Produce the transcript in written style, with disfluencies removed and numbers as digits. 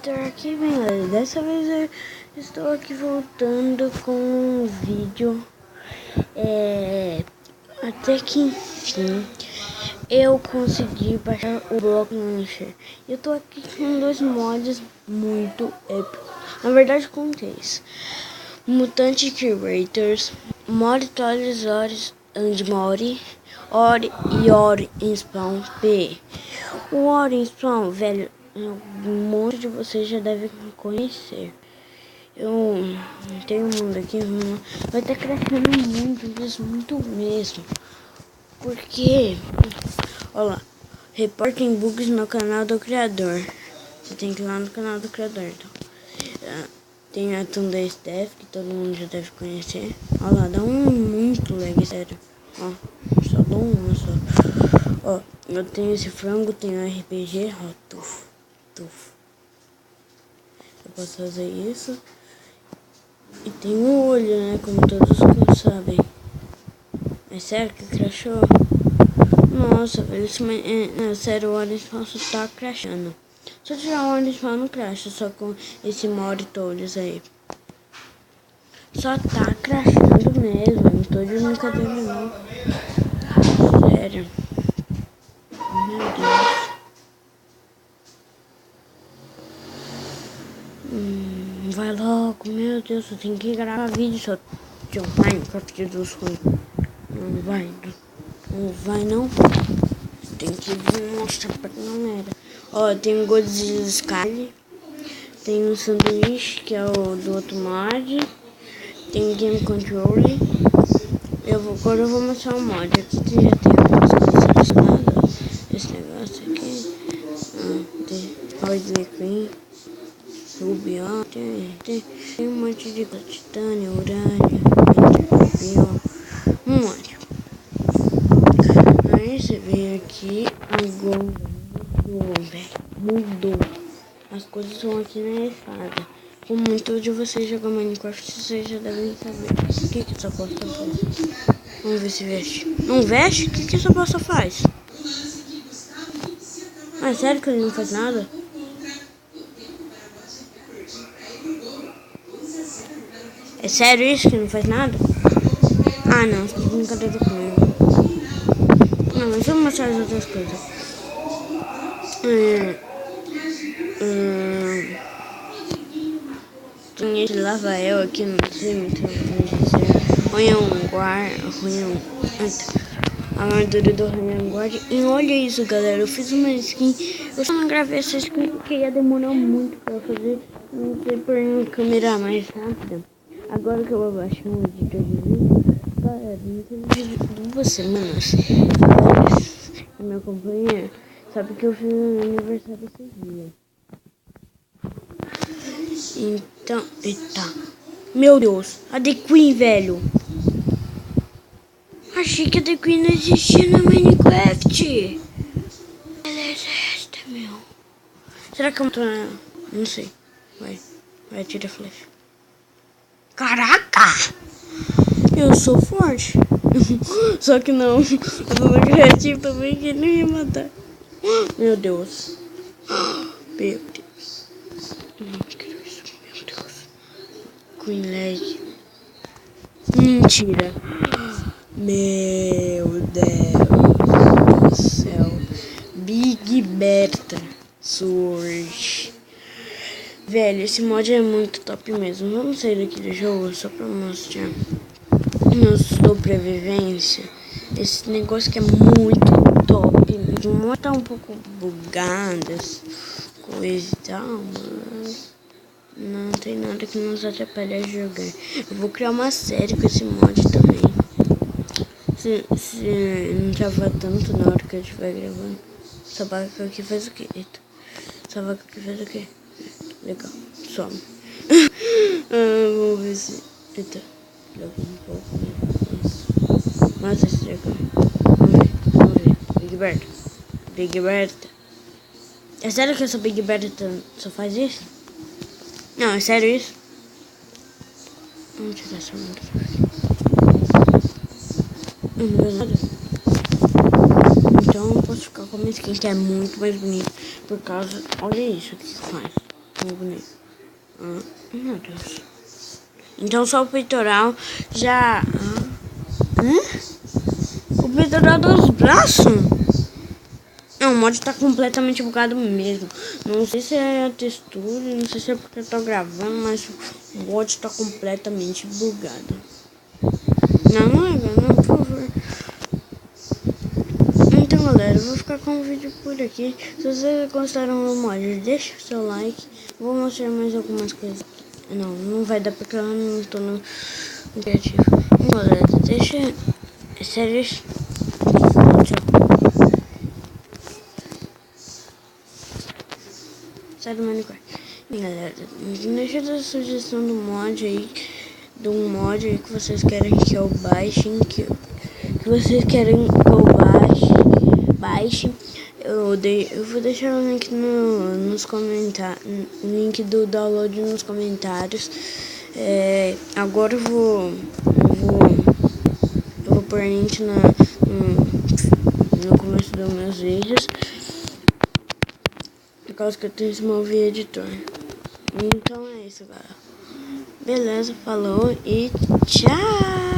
Creator aqui, galera. Dessa vez eu estou aqui voltando com um vídeo. Até que enfim eu consegui baixar o Block Launcher. Eu tô aqui com dois mods muito épicos. Na verdade, com três: Mutant Creators, Mod Toys and Mori, Ori Spawn P. O Ori Spawn, velho, um monte de vocês já devem conhecer. Eu tenho um mundo aqui, vai estar crescendo muito mesmo. Porque, olha lá, reportem bugs no canal do criador. Você tem que ir lá no canal do criador, então. Tem a Thunder Staff, que todo mundo já deve conhecer. Olha lá, dá um muito lag, sério. Ó, só dou uma só. Ó, eu tenho esse frango, tenho RPG, ó, tuf. Eu posso fazer isso. E tem um olho, né, como todos sabem. É sério que crashou? Nossa, velho, sério, o Ori Spawn só tá crashando. Se eu tirar o Ori Spawn não crasha, só com esse mod todos aí. Só tá crashando mesmo, não tô de brincadeira não. Sério. Meu Deus. Vai logo, meu Deus, eu tenho que gravar vídeo só de Minecraft dos ruins. Não vai não. Tem que mostrar pra galera. Ó, tem o Godzilla Sky, tem o Sanduíche, que é o do outro mod, tem Game Control. Agora eu vou mostrar o mod. Aqui já tem algumas coisas selecionadas. Esse negócio aqui. Tem Hardly Queen, Ruby, tem um monte de titânio, urânio, um monte. Aí você vem aqui, agora mudou. As coisas são aqui na escada. Como muitos de vocês jogam Minecraft, vocês já devem saber. O que essa bosta faz? Vamos ver se veste. Não veste? O que essa bosta faz? Ah, é sério que ele não faz nada? É sério isso que não faz nada? Ah, não, você tá de brincadeira comigo. Não, mas vamos mostrar as outras coisas. Tem esse Lavael aqui, não sei muito bem dizer. A armadura do Guard. E olha isso, galera, eu fiz uma skin. Eu só não gravei essa skin porque ia demorar muito pra fazer. Não sei por uma câmera mais rápida. Agora que eu vou baixar um editor de vídeo, galera, não tem vídeo de 2 semanas. A minha companhia sabe que eu fiz um aniversário esses dias. Então, eita. Meu Deus, a The Queen, velho. Achei que a The Queen não existia no Minecraft. Ela existe, meu. Será que eu tô nela? Não sei. Vai, tira a flecha. Caraca! Eu sou forte. Só que não. Eu tô no criativo também que ele não ia matar. Meu Deus. Meu Deus. Não quero isso. Meu Deus. Queen Leg. Mentira. Meu Deus do céu. Big Berta Sword. Velho, esse mod é muito top mesmo. Vamos sair daqui do jogo só pra mostrar na sobrevivência. Esse negócio que é muito top. O mod tá um pouco bugado, coisa e tal, mas não tem nada que nos atrapalhe a jogar. Eu vou criar uma série com esse mod também. Se não travar tanto na hora que eu estiver gravando. Essa vaca aqui faz o quê? Eita. Essa vaca aqui faz o quê? Legal, some. Vamos ver se... Eita, joga um pouco. Mata esse dragão. Vamos ver. Big Berta. É sério que essa Big Berta só faz isso? Não, é sério isso? Vamos tirar essa moto. Não me nada. Então eu posso ficar com a minha skin, que é muito mais bonita. Por causa... Olha isso que faz. bonito. Meu Deus. Então só o peitoral já... O peitoral dos braços? Não, o mod tá completamente bugado mesmo. Não sei se é a textura, não sei se é porque eu tô gravando, mas o mod tá completamente bugado. Não é, não, por favor. Então, galera, eu vou ficar com o vídeo por aqui. Se vocês gostaram do mod, deixa o seu like. Vou mostrar mais algumas coisas. Não vai dar porque eu não estou no criativo. Galera, deixa... É sério. Tchau. Sai do Minecraft. E galera, deixa a sugestão do mod aí. Do mod aí que vocês querem que eu baixe. Que vocês querem que eu baixe. Eu vou deixar o link nos comentários. O link do download nos comentários. Agora eu vou pôr link no começo dos meus vídeos. Por causa que eu tenho esse mover editor. Então é isso, galera. Beleza, falou e tchau!